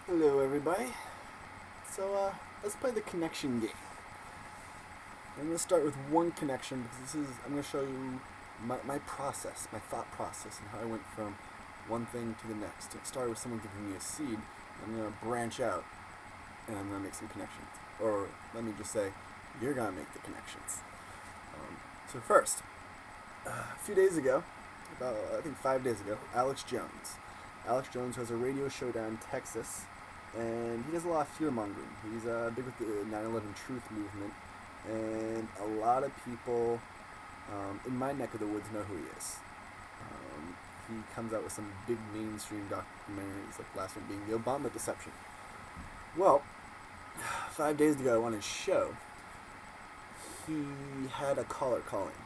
Hello everybody. So let's play the connection game. I'm going to start with one connection because I'm going to show you my process, my thought process, and how I went from one thing to the next. It started with someone giving me a seed. I'm going to branch out and I'm going to make some connections. Or let me just say, you're going to make the connections. So first, a few days ago, about I think 5 days ago, Alex Jones has a radio show down in Texas, and he does a lot of fear-mongering. He's big with the 9/11 truth movement, and a lot of people in my neck of the woods know who he is. He comes out with some big mainstream documentaries, like the last one being the Obama deception. Well, 5 days ago on his show, he had a caller calling,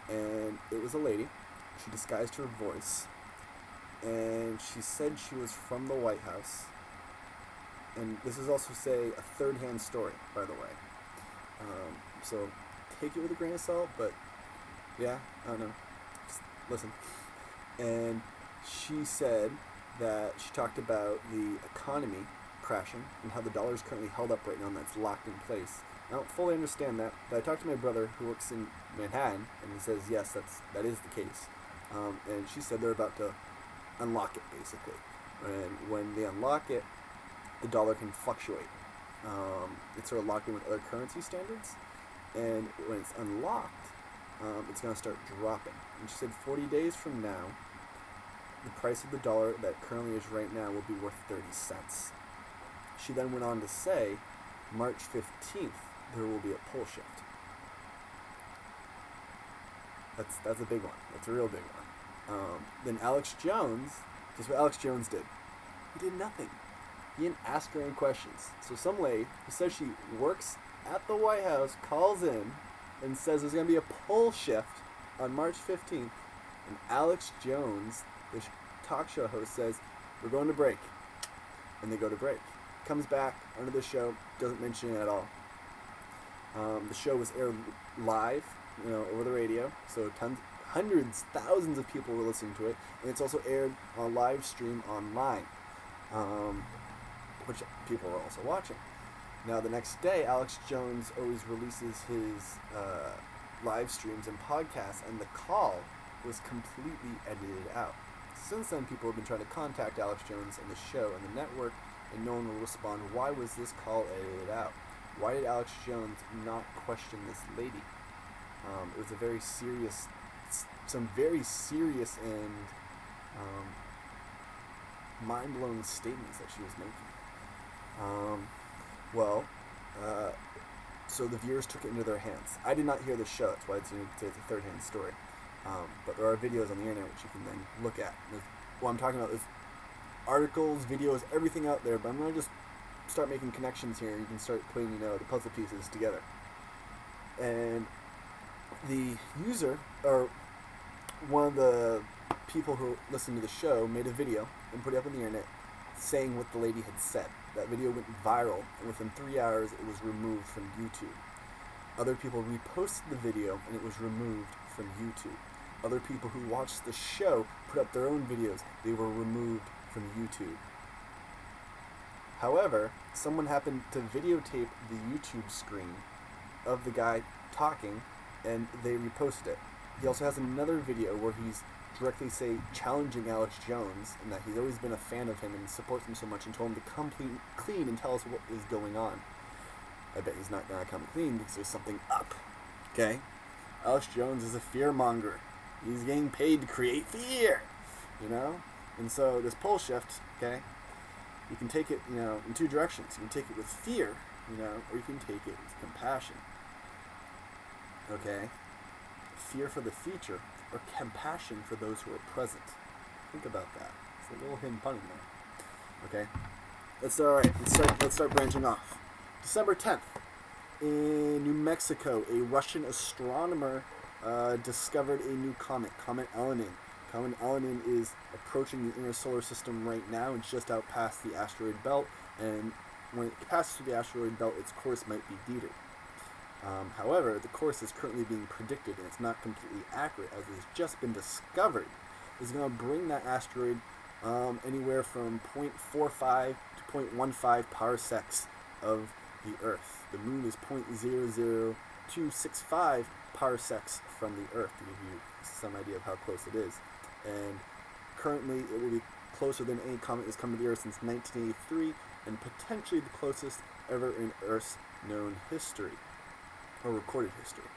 and it was a lady. She disguised her voice, and she said she was from the White House. And this is also, say, a third-hand story, by the way. So take it with a grain of salt, but yeah, I don't know. Just listen. And she said that she talked about the economy crashing and how the dollar is currently held up right now and that's locked in place. I don't fully understand that, but I talked to my brother who works in Manhattan, and he says yes, that is the case. And she said they're about to unlock it, basically. And when they unlock it, the dollar can fluctuate. It's sort of locked in with other currency standards, and when it's unlocked, it's going to start dropping. And she said 40 days from now, the price of the dollar that currently is right now will be worth 30 cents. She then went on to say, March 15th, there will be a pole shift. That's a big one. That's a real big one. Then Alex Jones, guess what Alex Jones did? He did nothing. He didn't ask her any questions. So some lady who says she works at the White House calls in and says there's going to be a pole shift on March 15th, and Alex Jones, the talk show host, says, we're going to break. And they go to break. Comes back onto the show, doesn't mention it at all. The show was aired live, over the radio, so hundreds, thousands of people were listening to it, and it's also aired on live stream online, which people are also watching. Now, the next day, Alex Jones always releases his live streams and podcasts, and the call was completely edited out. Since then, people have been trying to contact Alex Jones and the show and the network, and no one will respond. Why was this call edited out? Why did Alex Jones not question this lady? It was a very serious, some very serious and mind-blowing statements that she was making. So the viewers took it into their hands. I did not hear the show, that's why it's a third-hand story. But there are videos on the internet which you can then look at. What I'm talking about is articles, videos, everything out there, but I'm going to just start making connections here. You can start putting, the puzzle pieces together. And the user, or one of the people who listened to the show, made a video and put it up on the internet saying what the lady had said. That video went viral, and within 3 hours it was removed from YouTube. Other people reposted the video, and it was removed from YouTube. Other people who watched the show put up their own videos. They were removed from YouTube. However, someone happened to videotape the YouTube screen of the guy talking, and they reposted it. He also has another video where he's directly, challenging Alex Jones, and that he's always been a fan of him and supports him so much, and told him to come clean and tell us what is going on. I bet he's not going to come clean because there's something up. Okay? Alex Jones is a fear-monger. He's getting paid to create fear, And so this pole shift, okay, you can take it, in two directions. You can take it with fear, or you can take it with compassion. Okay? Fear for the future, or compassion for those who are present. Think about that. It's a little hidden pun in there. Okay? Let's start branching off. December 10th, in New Mexico, a Russian astronomer discovered a new comet, Comet Elenin. Comet Elenin is approaching the inner solar system right now. It's just out past the asteroid belt, and when it passes through the asteroid belt, its course might be deviated. However, the course is currently being predicted, and it's not completely accurate, as it has just been discovered. It's going to bring that asteroid anywhere from 0.45 to 0.15 parsecs of the Earth. The moon is 0.00265 parsecs from the Earth, to give you some idea of how close it is. And currently, it will be closer than any comet that's come to the Earth since 1983, and potentially the closest ever in Earth's known history, or recorded history.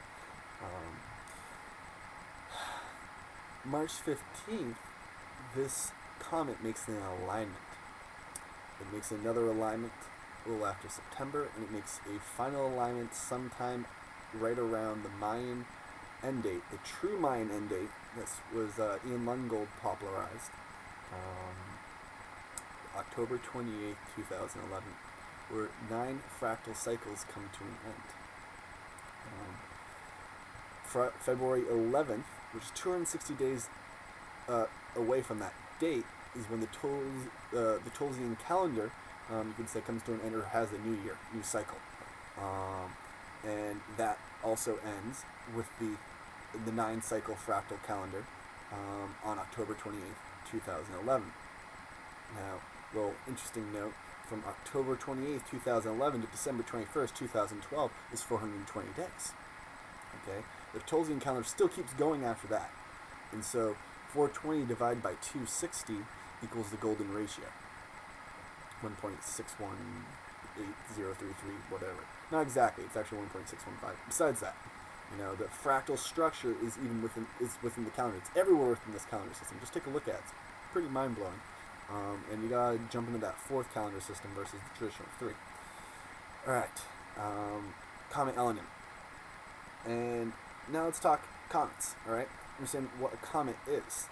March 15th, this comet makes an alignment. It makes another alignment a little after September, and it makes a final alignment sometime right around the Mayan end date, the true Mayan end date. This was Ian Lungold popularized, October 28th, 2011, where 9 fractal cycles come to an end. February 11th, which is 260 days away from that date, is when the Tolzian calendar, you could say, comes to an end or has a new year, new cycle. And that also ends with the 9-cycle fractal calendar on October 28th, 2011. Now, little interesting note, from October 28th, 2011 to December 21st, 2012 is 420 days. Okay? The Tolzian calendar still keeps going after that. And so 420 divided by 260 equals the golden ratio. 1.618033, whatever. Not exactly, it's actually 1.615. Besides that, the fractal structure is within the calendar. It's everywhere within this calendar system. Just take a look at it. It's pretty mind-blowing. And you gotta jump into that 4th calendar system versus the traditional 3. Alright, Comet Elenin. And now let's talk comets, alright? Understand what a comet is.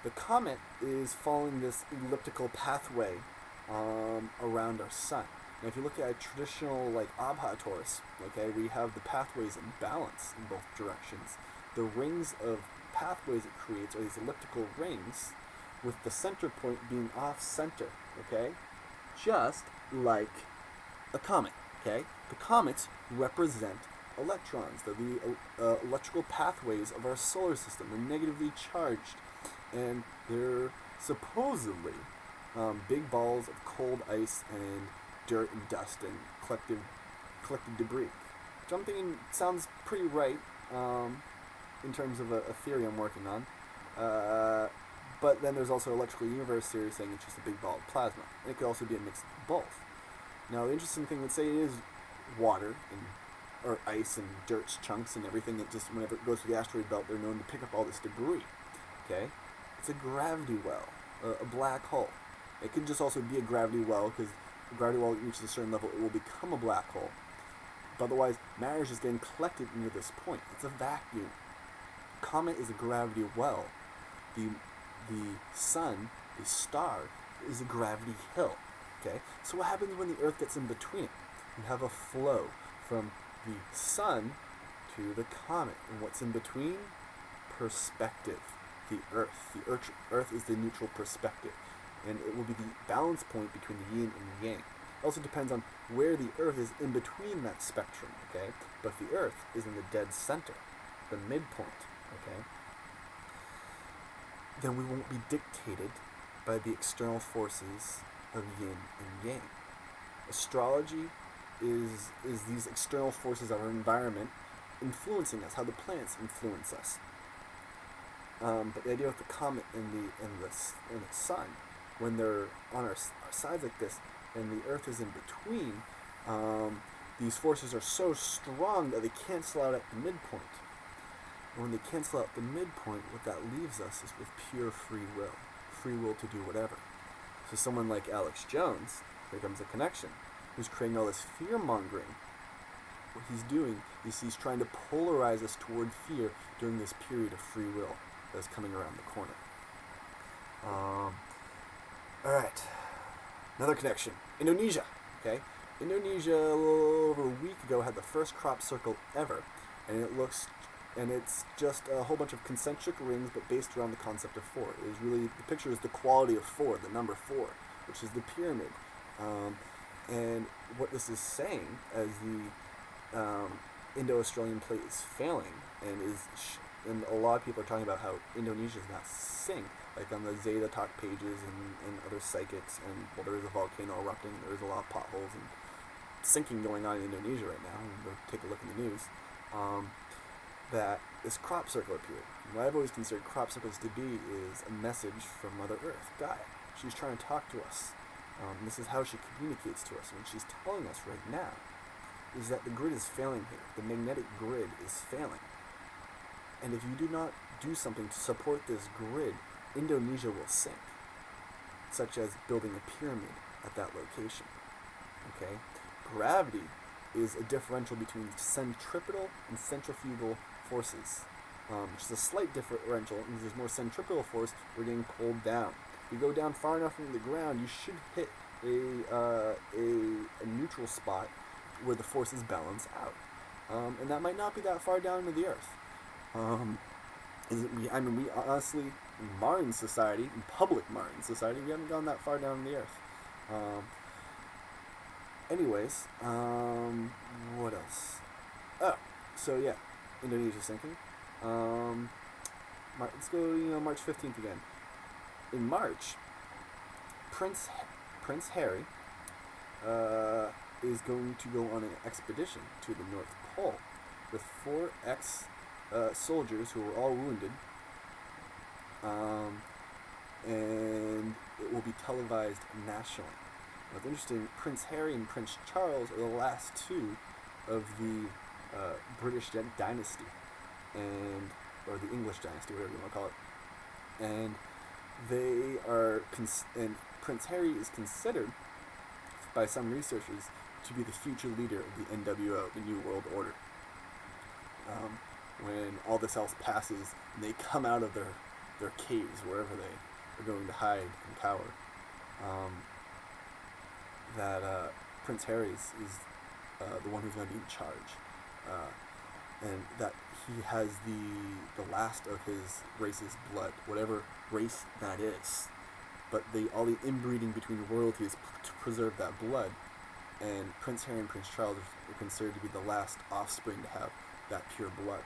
The comet is following this elliptical pathway around our sun. Now, if you look at a traditional, observatories, okay, we have the pathways in balance in both directions. The rings of pathways it creates are these elliptical rings, with the center point being off-center, okay? Just like a comet, okay? The comets represent electrons. They're the electrical pathways of our solar system. They're negatively charged, and they're supposedly big balls of cold ice and dirt and dust and collected debris. Which I'm thinking sounds pretty right in terms of a theory I'm working on. But then there's also electrical universe theory saying it's just a big ball of plasma. And it could also be a mix of both. Now, the interesting thing, let's say it is water or ice and dirt chunks and everything that just, whenever it goes through the asteroid belt, they're known to pick up all this debris. Okay? It's a gravity well, a black hole. It could just also be a gravity well, because the gravity well reaches a certain level, it will become a black hole. But otherwise, matter is just getting collected into this point. It's a vacuum. Comet is a gravity well. The sun, the star, is a gravity hill. Okay? So what happens when the Earth gets in between it? You have a flow from the sun to the comet. And what's in between? Perspective. The Earth. The Earth is the neutral perspective. And it will be the balance point between the yin and the yang. It also depends on where the Earth is in between that spectrum, okay? But the Earth is in the dead center, the midpoint, okay? Then we won't be dictated by the external forces of yin and yang. Astrology is these external forces of our environment influencing us, how the planets influence us. But the idea with the comet and the sun, when they're on our sides like this, and the Earth is in between, these forces are so strong that they cancel out at the midpoint. And when they cancel out the midpoint, what that leaves us is with pure free will to do whatever. So someone like Alex Jones, here comes a connection, who's creating all this fear-mongering. What he's doing is he's trying to polarize us toward fear during this period of free will that's coming around the corner. Alright, another connection. Indonesia, okay? Indonesia, a little over a week ago, had the first crop circle ever, and it's just a whole bunch of concentric rings, but based around the concept of 4. It was really, the picture is the quality of 4, the number 4, which is the pyramid. And what this is saying, as the Indo-Australian plate is failing, and a lot of people are talking about how Indonesia is not synced. like on the Zeta Talk pages and other psychics, and well, there is a volcano erupting, there's a lot of potholes and sinking going on in Indonesia right now, and we'll take a look in the news, that this crop circle appeared. And what I've always considered crop circles to be is a message from Mother Earth, Gaia. She's trying to talk to us. This is how she communicates to us, and she's telling us right now is that the grid is failing here. The magnetic grid is failing. And if you do not do something to support this grid, Indonesia will sink, such as building a pyramid at that location. Okay? Gravity is a differential between centripetal and centrifugal forces, which is a slight differential. It means there's more centripetal force, we're getting pulled down. If you go down far enough into the ground, you should hit a neutral spot where the forces balance out. And that might not be that far down into the earth. We honestly, in Martian society, in public Martian society, we haven't gone that far down in the earth. Anyways, what else? Oh, so yeah, Indonesia sinking. Let's go, March 15th again. In March, Prince Harry is going to go on an expedition to the North Pole with 4 ex-soldiers who were all wounded, and it will be televised nationally. Now, it's interesting, Prince Harry and Prince Charles are the last 2 of the British dynasty, or the English dynasty, whatever you want to call it, and they are, and Prince Harry is considered by some researchers to be the future leader of the NWO, the New World Order. When all this else passes, and they come out of their caves, wherever they are going to hide and cower, that Prince Harry is the one who's going to be in charge, and that he has the last of his race's blood, whatever race that is. But all the inbreeding between royalties to preserve that blood, and Prince Harry and Prince Charles are considered to be the last offspring to have that pure blood.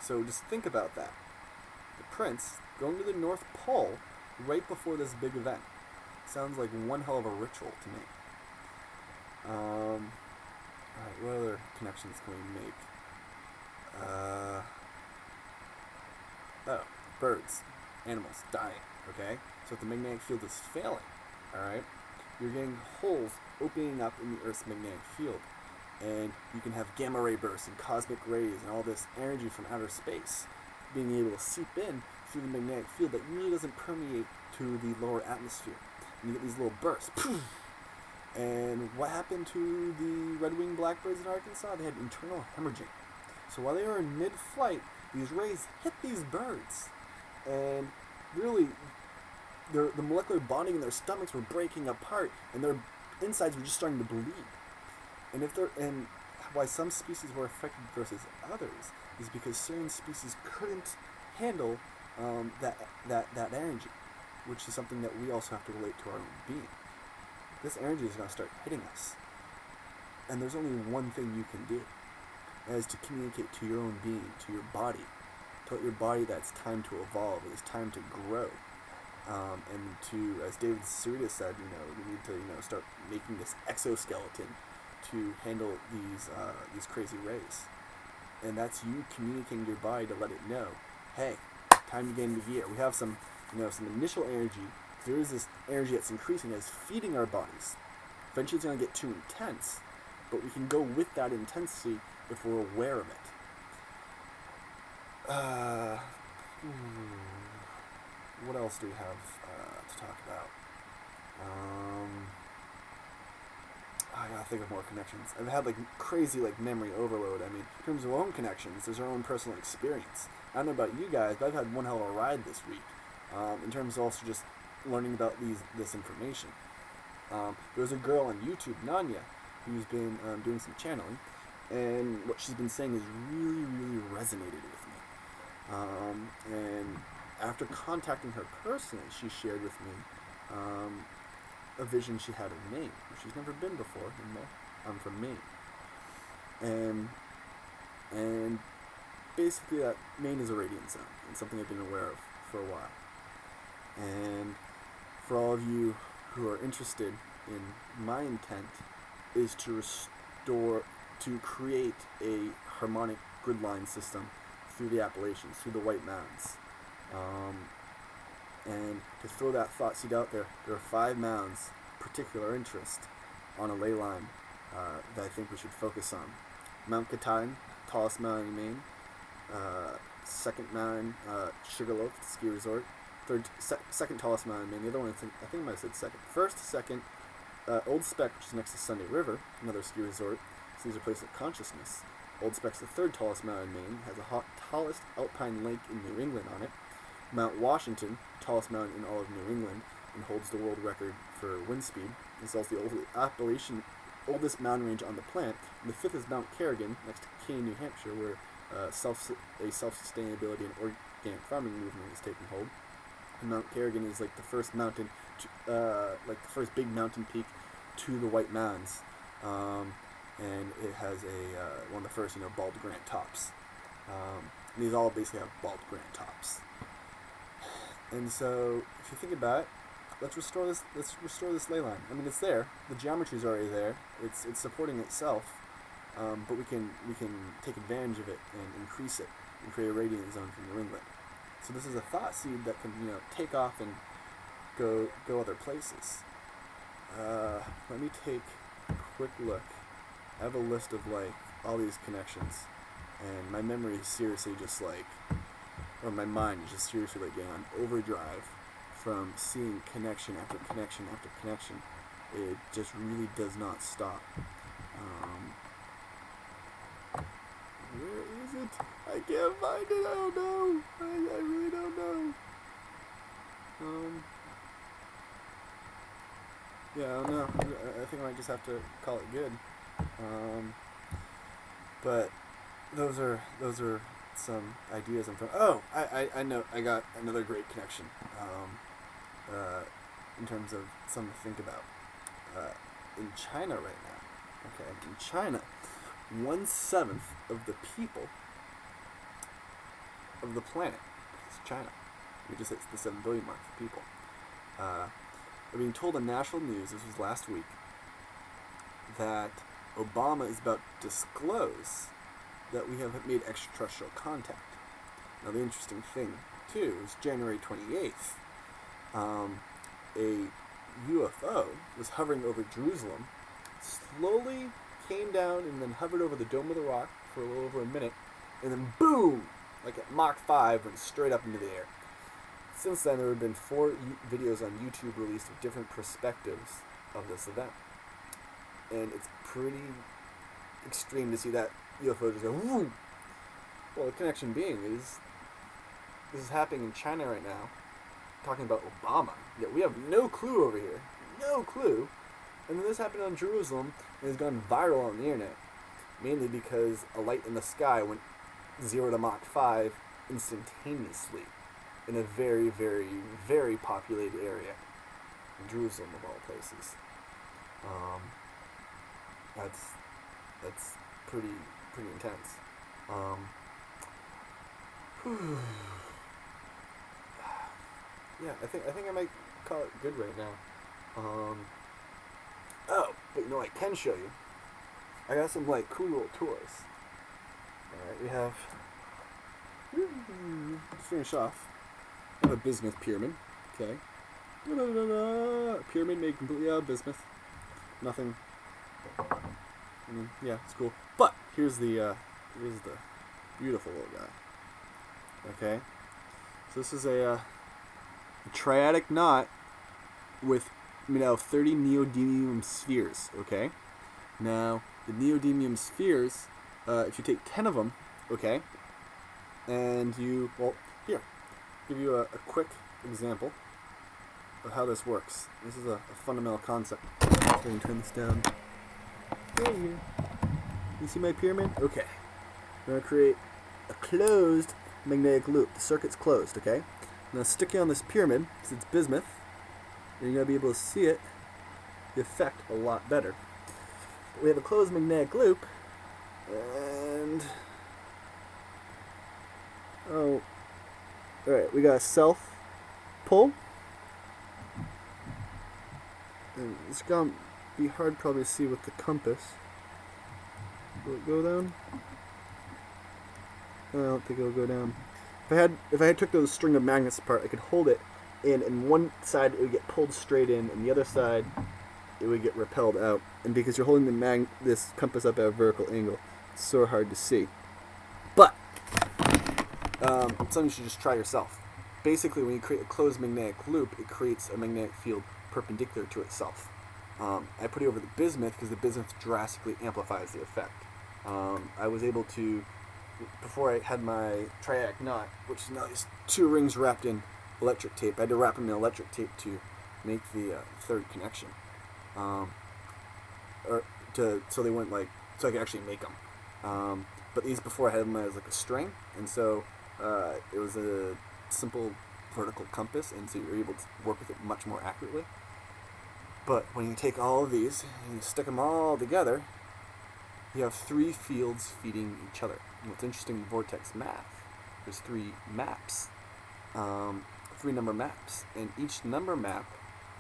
So just think about that. The prince going to the North Pole right before this big event. Sounds like one hell of a ritual to me. Alright, what other connections can we make? Birds, animals dying, okay? So if the magnetic field is failing, alright, you're getting holes opening up in the Earth's magnetic field. And you can have gamma ray bursts and cosmic rays and all this energy from outer space being able to seep in through the magnetic field that really doesn't permeate to the lower atmosphere. And you get these little bursts. And what happened to the red-winged blackbirds in Arkansas? They had internal hemorrhaging. So while they were in mid-flight, these rays hit these birds. And really, the molecular bonding in their stomachs were breaking apart, and their insides were just starting to bleed. And why some species were affected versus others is because certain species couldn't handle that energy, which is something that we also have to relate to our own being. This energy is going to start hitting us, and there's only one thing you can do, and that is to communicate to your own being, to your body, to let your body that it's time to evolve, it's time to grow, and to, as David Sarita said, we need to start making this exoskeleton to handle these crazy rays. And that's you communicating to your body to let it know, hey, time to get into gear. We have some initial energy. There is this energy that's increasing, that's feeding our bodies. Eventually it's going to get too intense, but we can go with that intensity if we're aware of it. What else do we have to talk about? I gotta think of more connections. I've had crazy memory overload. I mean, in terms of our own connections, there's our own personal experience. I don't know about you guys, but I've had one hell of a ride this week. In terms of also just learning about this information. There's a girl on YouTube, Nanya, who's been doing some channeling, and what she's been saying has really, really resonated with me. And after contacting her personally, she shared with me a vision she had of Maine, where she's never been before. I'm from Maine, and basically that Maine is a radiant zone, and something I've been aware of for a while. And for all of you who are interested in my intent is to create a harmonic gridline system through the Appalachians, through the White Mounds. And to throw that thought seed out there, there are 5 mounds of particular interest on a ley line that I think we should focus on. Mount Katahdin, tallest mountain in Maine. Second mountain, Sugarloaf ski resort. Second tallest mountain in Maine. The other one, I think I might have said second. First, second, Old Speck, which is next to Sunday River, another ski resort. So these are places of consciousness. Old Speck's the 3rd tallest mountain in Maine, has the tallest alpine lake in New England on it. Mount Washington, tallest mountain in all of New England, and holds the world record for wind speed. It's also the oldest mountain range on the planet. And the 5th is Mount Kerrigan, next to Keene, New Hampshire, where a self-sustainability and organic farming movement is taking hold. And Mount Kerrigan is like the first mountain, like the first big mountain peak to the White Mounds, and it has one of the first, bald granite tops. These all basically have bald granite tops. And so, if you think about it, let's restore this ley line. I mean, it's there. The geometry's already there. It's supporting itself, but we can take advantage of it and increase it and create a radiant zone for New England. So this is a thought seed that can take off and go other places. Let me take a quick look. I have a list of all these connections, and my memory is seriously just or my mind is just seriously getting on overdrive from seeing connection after connection after connection. It just really does not stop. Where is it? I can't find it. I don't know. I really don't know. Yeah, I don't know. I think I might just have to call it good. But those are some ideas I'm from. Oh, I know. I got another great connection. In terms of something to think about. In China right now. Okay, in China, 1/7 of the people of the planet is China. We just hit the 7 billion mark for people. We're being told on national news, this was last week, that Obama is about to disclose that we have made extraterrestrial contact. Now the interesting thing, too, is January 28th, a UFO was hovering over Jerusalem, slowly came down and then hovered over the Dome of the Rock for a little over a minute, and then boom, like at Mach 5, went straight up into the air. Since then, there have been 4 videos on YouTube released of different perspectives of this event. And it's pretty extreme to see that UFO just go, woo! Well, the connection being is, this is happening in China right now, talking about Obama. Yet we have no clue over here. No clue. And then this happened on Jerusalem, and has gone viral on the internet. Mainly because a light in the sky went 0 to Mach 5 instantaneously in a very, very, very populated area. In Jerusalem, of all places. That's pretty intense. Yeah, I think I might call it good right now. Oh, but I can show you. I got some cool little toys. Alright, we have, to finish off, I have a bismuth pyramid. Okay. Pyramid made completely out of bismuth. Nothing. I mean, yeah, it's cool. But here's the beautiful little guy. Okay. So this is a triadic knot with 30 neodymium spheres. Okay. Now the neodymium spheres, if you take 10 of them, okay, and here, give you a quick example of how this works. This is a fundamental concept. Let me turn this down. Right here. You see my pyramid? Okay. I'm going to create a closed magnetic loop. The circuit's closed, okay? Now stick it on this pyramid, because it's bismuth, and you're going to be able to see it, the effect, a lot better. But we have a closed magnetic loop, and Alright, we got a self pull. And it's gonna be hard probably to see with the compass. Will it go down? I don't think it'll go down. If I had took those string of magnets apart, I could hold it in, and one side it would get pulled straight in, and the other side it would get repelled out. And because you're holding this compass up at a vertical angle, it's so hard to see. But something you should just try yourself. Basically, when you create a closed magnetic loop, it creates a magnetic field perpendicular to itself. I put it over the bismuth because the bismuth drastically amplifies the effect. I was able to, before I had my triac knot, which is now these two rings wrapped in electric tape, I had to wrap them in electric tape to make the third connection. So they went so I could actually make them. But these before I had them as like a string, and so it was a simple vertical compass, and so you were able to work with it much more accurately. But when you take all of these and you stick them all together, you have three fields feeding each other. And what's interesting in vortex math, there's three maps, three number maps, and each number map,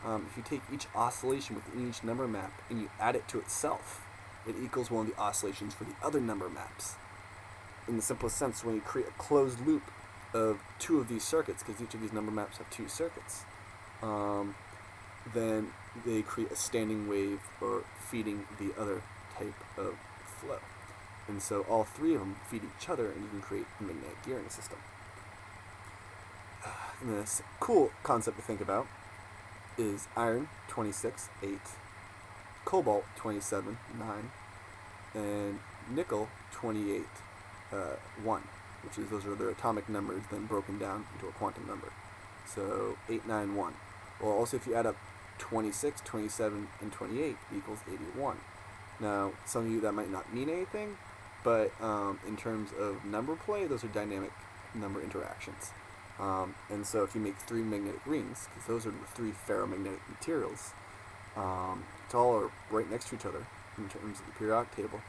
if you take each oscillation within each number map and you add it to itself, it equals one of the oscillations for the other number maps. In the simplest sense, when you create a closed loop of two of these circuits, because each of these number maps have two circuits, then they create a standing wave or feeding the other type of flow. And so all three of them feed each other, and you can create a magnetic gearing system. And this cool concept to think about is iron 26.8, cobalt 27.9, and nickel 28.1, which is those are their atomic numbers then broken down into a quantum number. So 891. Well, also if you add up 26, 27, and 28 equals 81. Now, some of you that might not mean anything, but in terms of number play, those are dynamic number interactions. And so if you make three magnetic rings, because those are the three ferromagnetic materials, it's all are right next to each other in terms of the periodic table,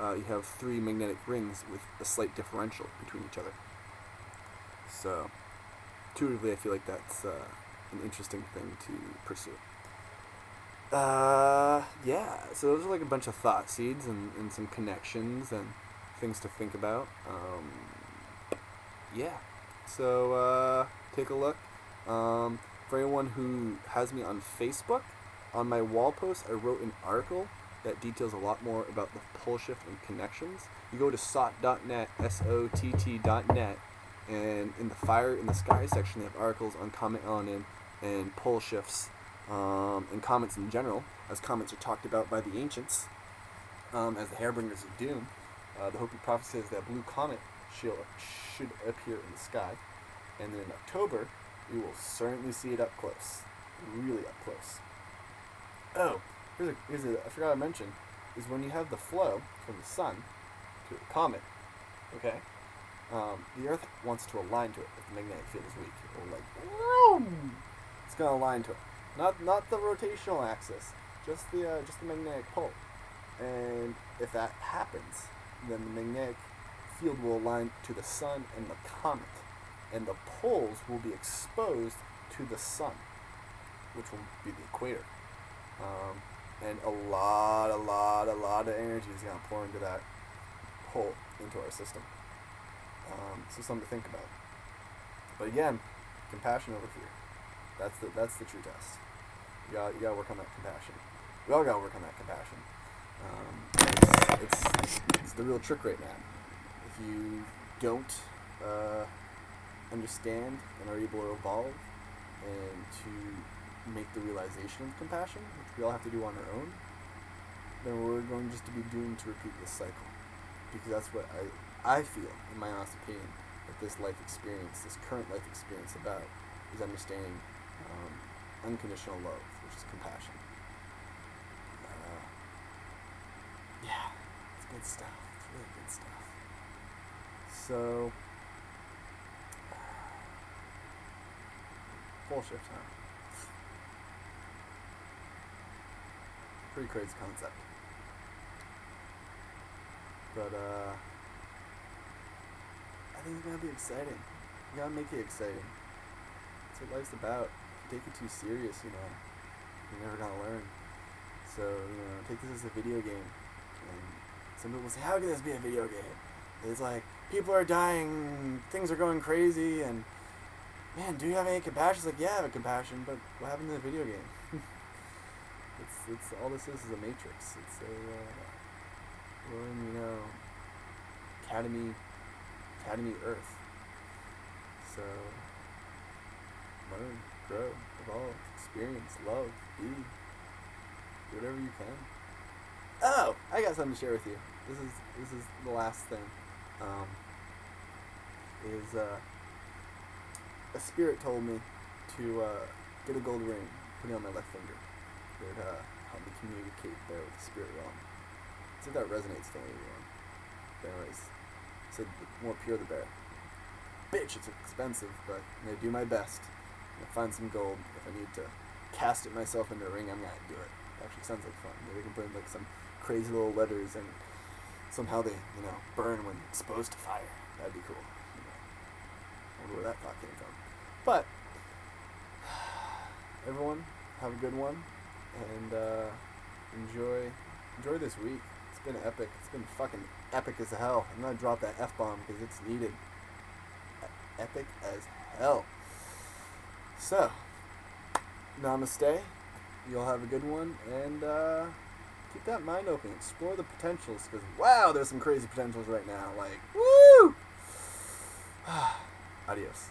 you have three magnetic rings with a slight differential between each other. So, intuitively, I feel like that's an interesting thing to pursue. Yeah, so those are like a bunch of thought seeds and some connections and things to think about. Yeah, so take a look. For anyone who has me on Facebook, on my wall post, I wrote an article that details a lot more about the pole shift and connections. You go to sott.net, SOTT.net, and in the Fire in the Sky section, they have articles on Comet Elenin and pole shifts, and comets in general, as comets are talked about by the ancients, as the hairbringers of doom. The Hopi prophecy says that blue comet should appear in the sky, and then in October, we will certainly see it up close, really up close. Oh, here's a I forgot to mention, is when you have the flow from the sun to the comet, okay, the Earth wants to align to it if the magnetic field is weak. It will it's going to align to it. Not the rotational axis, just the magnetic pole. And if that happens, then the magnetic field will align to the sun and the comet, and the poles will be exposed to the sun, which will be the equator. And a lot of energy is going to pour into that pole, into our system. So something to think about. But again, compassion over fear. That's the true test. You gotta work on that compassion. We all gotta work on that compassion. It's the real trick right now. If you don't understand and are able to evolve and to make the realization of compassion, which we all have to do on our own, then we're going just to be doomed to repeat this cycle. Because that's what I feel, in my honest opinion, that this life experience, this current life experience about, is understanding unconditional love, which is compassion. Yeah, it's good stuff. It's really good stuff. So, pole shift, huh? Pretty crazy concept. But I think it's gonna be exciting. You gotta make it exciting. That's what life's about. If you take it too serious, you know, you're never gonna learn. So, you know, take this as a video game. And some people say, how can this be a video game? It's like, people are dying, things are going crazy, and man, do you have any compassion? It's like, yeah, I have a compassion, but what happened in the video game? it's all this is a matrix. It's a, we're in, you know, Academy Earth. So, learn, grow, evolve, experience, love, be, do whatever you can. Oh, I got something to share with you. This is the last thing. A spirit told me to get a gold ring, put it on my left finger. It would help me communicate there with the spirit realm. See if that resonates to anyone. But anyways, said the more pure the better. Bitch, it's expensive, but I'm gonna do my best. I'm gonna find some gold. If I need to cast it myself into a ring, I'm gonna do it. It actually sounds like fun. Maybe we can put in like some crazy little letters and somehow they, you know, burn when exposed to fire. That'd be cool. You know, I wonder where that thought came from. But everyone, have a good one, and enjoy this week. It's been epic. It's been fucking epic as hell. I'm gonna drop that F-bomb because it's needed. Epic as hell. So, namaste. You'll have a good one, and keep that mind open. Explore the potentials, because wow, there's some crazy potentials right now. Like, woo! Adios.